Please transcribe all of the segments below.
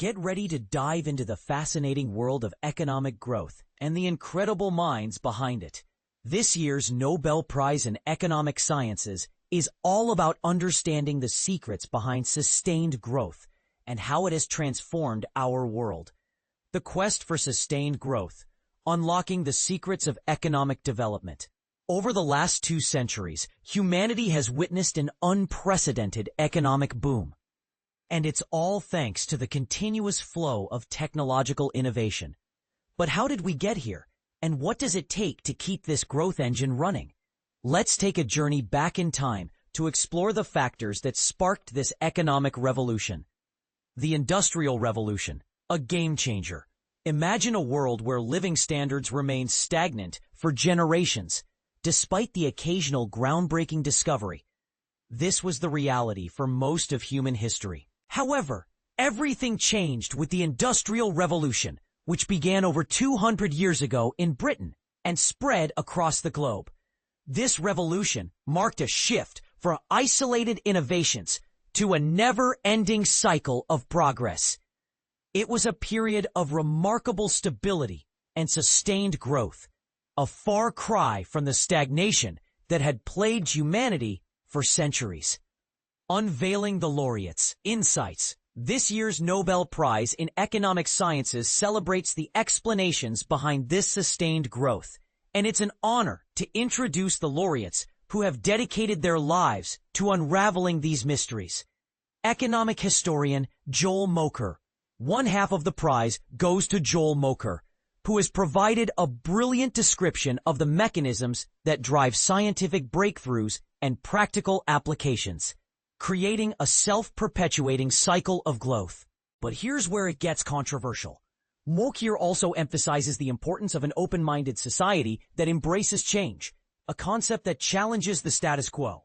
Get ready to dive into the fascinating world of economic growth and the incredible minds behind it. This year's Nobel Prize in Economic Sciences is all about understanding the secrets behind sustained growth and how it has transformed our world. The quest for sustained growth, unlocking the secrets of economic development. Over the last 2 centuries, humanity has witnessed an unprecedented economic boom. And it's all thanks to the continuous flow of technological innovation. But how did we get here? And what does it take to keep this growth engine running? Let's take a journey back in time to explore the factors that sparked this economic revolution. The Industrial Revolution, a game changer. Imagine a world where living standards remained stagnant for generations, despite the occasional groundbreaking discovery. This was the reality for most of human history. However, everything changed with the Industrial Revolution, which began over 200 years ago in Britain and spread across the globe. This revolution marked a shift from isolated innovations to a never-ending cycle of progress. It was a period of remarkable stability and sustained growth, a far cry from the stagnation that had plagued humanity for centuries. Unveiling the laureates, insights. This year's Nobel Prize in Economic Sciences celebrates the explanations behind this sustained growth, and it's an honor to introduce the laureates who have dedicated their lives to unraveling these mysteries. Economic historian Joel Mokyr. One half of the prize goes to Joel Mokyr, who has provided a brilliant description of the mechanisms that drive scientific breakthroughs and practical applications, creating a self-perpetuating cycle of growth. But here's where it gets controversial. Mokyr also emphasizes the importance of an open-minded society that embraces change, a concept that challenges the status quo.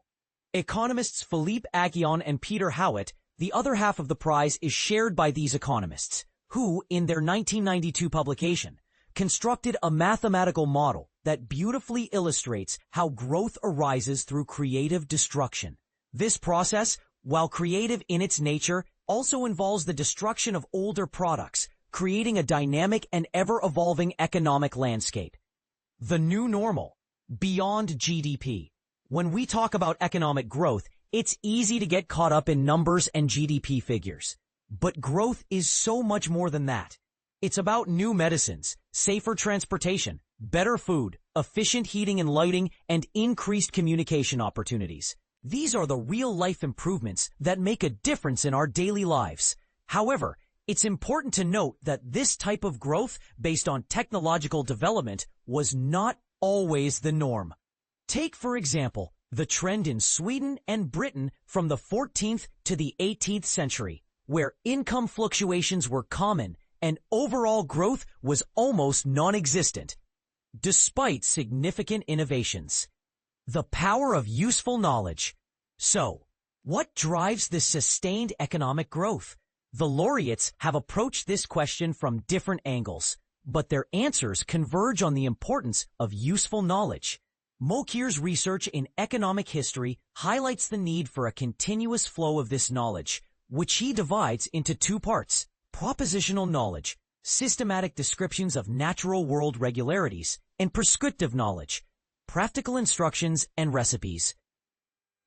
Economists Philippe Aghion and Peter Howitt, the other half of the prize is shared by these economists, who, in their 1992 publication, constructed a mathematical model that beautifully illustrates how growth arises through creative destruction. This process, while creative in its nature, also involves the destruction of older products, creating a dynamic and ever-evolving economic landscape. The new normal, beyond GDP. When we talk about economic growth, it's easy to get caught up in numbers and GDP figures. But growth is so much more than that. It's about new medicines, safer transportation, better food, efficient heating and lighting, and increased communication opportunities. These are the real-life improvements that make a difference in our daily lives. However, it's important to note that this type of growth based on technological development was not always the norm. Take, for example, the trend in Sweden and Britain from the 14th to the 18th century, where income fluctuations were common and overall growth was almost non-existent, despite significant innovations. The power of useful knowledge. So, what drives this sustained economic growth? The laureates have approached this question from different angles, but their answers converge on the importance of useful knowledge. Mokyr's research in economic history highlights the need for a continuous flow of this knowledge, which he divides into 2 parts: propositional knowledge, systematic descriptions of natural world regularities, and prescriptive knowledge, practical instructions and recipes.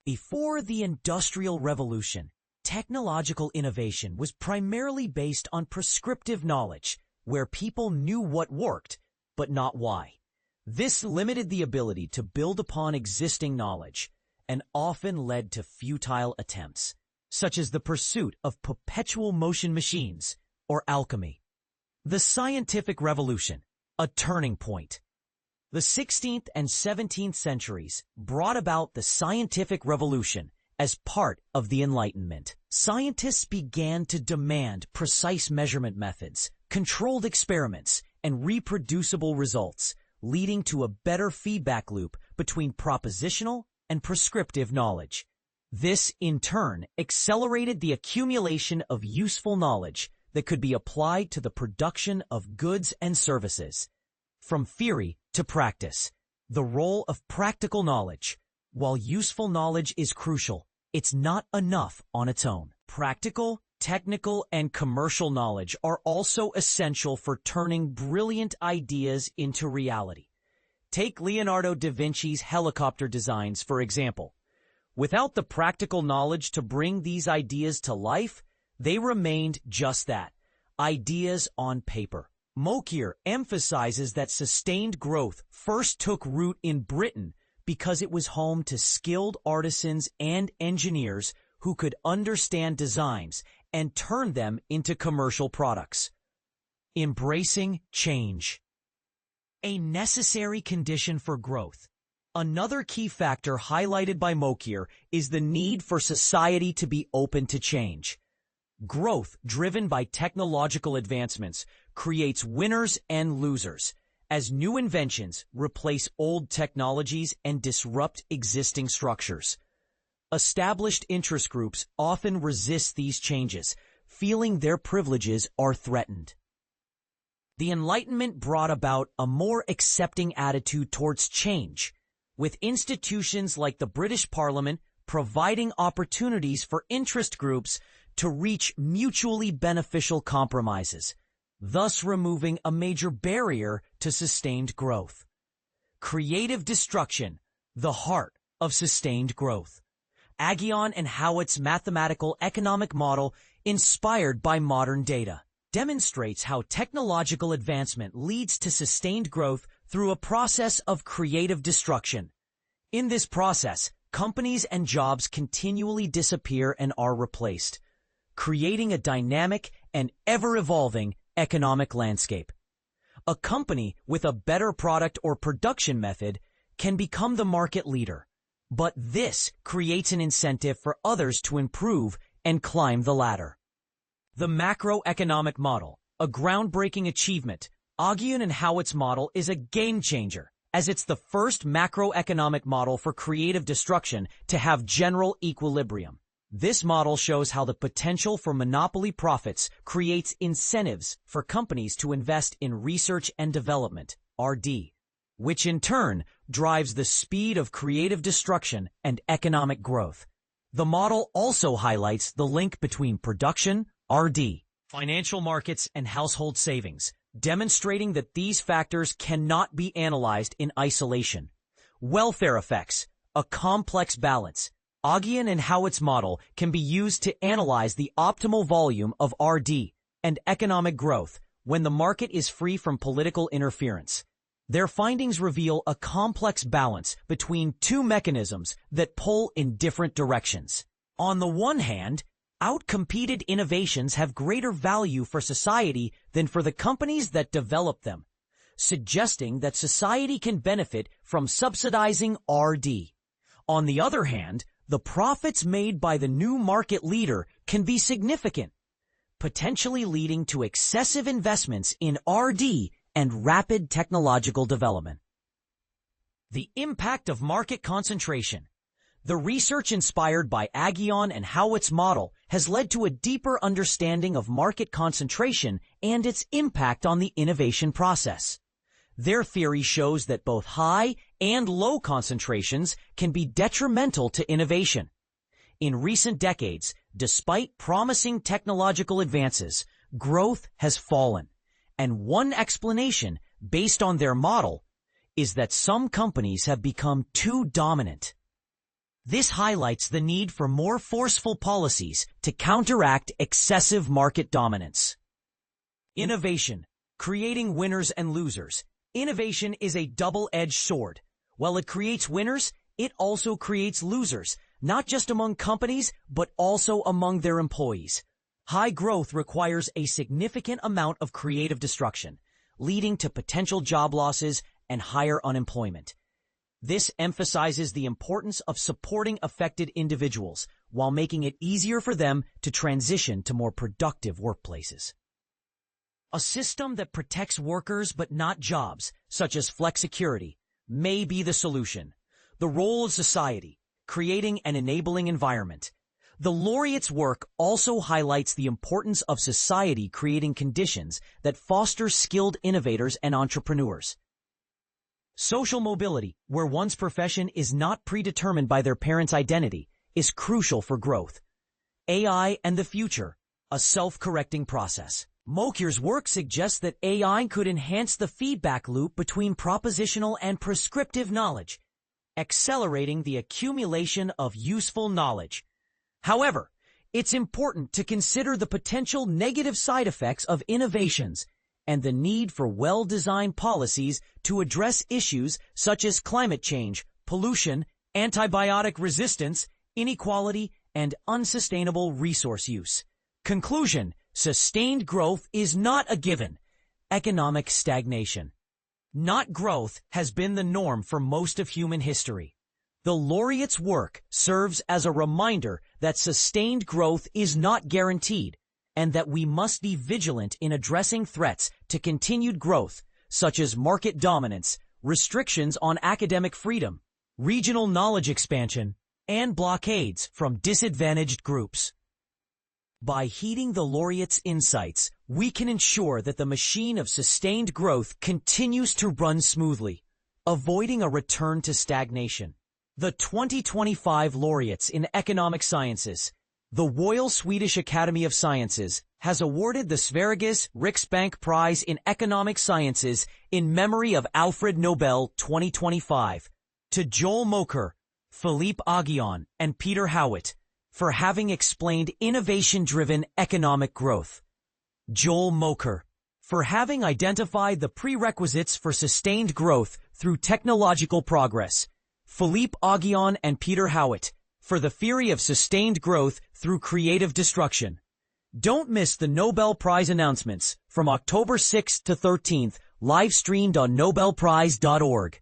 Before the Industrial Revolution, technological innovation was primarily based on prescriptive knowledge, where people knew what worked, but not why. This limited the ability to build upon existing knowledge and often led to futile attempts, such as the pursuit of perpetual motion machines or alchemy. The Scientific Revolution, a turning point. The 16th and 17th centuries brought about the scientific revolution as part of the Enlightenment. Scientists began to demand precise measurement methods, controlled experiments, and reproducible results, leading to a better feedback loop between propositional and prescriptive knowledge. This, in turn, accelerated the accumulation of useful knowledge that could be applied to the production of goods and services. From theory to practice, the role of practical knowledge. While useful knowledge is crucial, it's not enough on its own. Practical, Technical and commercial knowledge are also essential for turning brilliant ideas into reality. Take Leonardo da Vinci's helicopter designs, for example. Without the practical knowledge to bring these ideas to life, they remained just that, ideas on paper. Mokyr emphasizes that sustained growth first took root in Britain because it was home to skilled artisans and engineers who could understand designs and turn them into commercial products. Embracing change. A necessary condition for growth. Another key factor highlighted by Mokyr is the need for society to be open to change. Growth driven by technological advancements creates winners and losers, as new inventions replace old technologies and disrupt existing structures. Established interest groups often resist these changes, feeling their privileges are threatened. The Enlightenment brought about a more accepting attitude towards change, with institutions like the British Parliament providing opportunities for interest groups to reach mutually beneficial compromises, thus removing a major barrier to sustained growth. Creative destruction, the heart of sustained growth. Aghion and Howitt's mathematical economic model, inspired by modern data, demonstrates how technological advancement leads to sustained growth through a process of creative destruction. In this process, companies and jobs continually disappear and are replaced, creating a dynamic and ever-evolving economic landscape. A company with a better product or production method can become the market leader, but this creates an incentive for others to improve and climb the ladder. The macroeconomic model, a groundbreaking achievement. Aghion and Howitt's model is a game changer, as it's the first macroeconomic model for creative destruction to have general equilibrium. This model shows how the potential for monopoly profits creates incentives for companies to invest in research and development, R&D, which in turn drives the speed of creative destruction and economic growth. The model also highlights the link between production, R&D, financial markets, and household savings, demonstrating that these factors cannot be analyzed in isolation. Welfare effects, a complex balance. Aghion and Howitt's model can be used to analyze the optimal volume of R&D and economic growth when the market is free from political interference. Their findings reveal a complex balance between two mechanisms that pull in different directions. On the one hand, outcompeted innovations have greater value for society than for the companies that develop them, suggesting that society can benefit from subsidizing R&D. On the other hand, the profits made by the new market leader can be significant, potentially leading to excessive investments in R&D and rapid technological development. The impact of market concentration. The research inspired by Aghion and Howitt's model has led to a deeper understanding of market concentration and its impact on the innovation process. Their theory shows that both high and low concentrations can be detrimental to innovation. In recent decades, despite promising technological advances, growth has fallen, and one explanation, based on their model, is that some companies have become too dominant. This highlights the need for more forceful policies to counteract excessive market dominance. Innovation, creating winners and losers. Innovation is a double-edged sword. While it creates winners, it also creates losers, not just among companies, but also among their employees. High growth requires a significant amount of creative destruction, leading to potential job losses and higher unemployment. This emphasizes the importance of supporting affected individuals while making it easier for them to transition to more productive workplaces. A system that protects workers but not jobs, such as flexicurity, may be the solution. The role of society, creating an enabling environment. The laureates' work also highlights the importance of society creating conditions that foster skilled innovators and entrepreneurs. Social mobility, where one's profession is not predetermined by their parents' identity, is crucial for growth. AI and the future. a self-correcting process. Mokyr's work suggests that AI could enhance the feedback loop between propositional and prescriptive knowledge, accelerating the accumulation of useful knowledge. However, it's important to consider the potential negative side effects of innovations and the need for well-designed policies to address issues such as climate change, pollution, antibiotic resistance, inequality, and unsustainable resource use. Conclusion: sustained growth is not a given. Economic stagnation, not growth, has been the norm for most of human history. The laureates' work serves as a reminder that sustained growth is not guaranteed, and that we must be vigilant in addressing threats to continued growth, such as market dominance, restrictions on academic freedom, regional knowledge expansion, and blockades from disadvantaged groups. By heeding the laureates' insights, we can ensure that the machine of sustained growth continues to run smoothly, avoiding a return to stagnation. The 2025 laureates in economic sciences. The Royal Swedish Academy of Sciences has awarded the Sveriges Riksbank Prize in Economic Sciences in memory of Alfred Nobel 2025 to Joel Mokyr, Philippe Aghion, and Peter Howitt for having explained innovation-driven economic growth. Joel Mokyr, for having identified the prerequisites for sustained growth through technological progress. Philippe Aghion and Peter Howitt, for the theory of sustained growth through creative destruction. Don't miss the Nobel Prize announcements from October 6th to 13th, live streamed on nobelprize.org.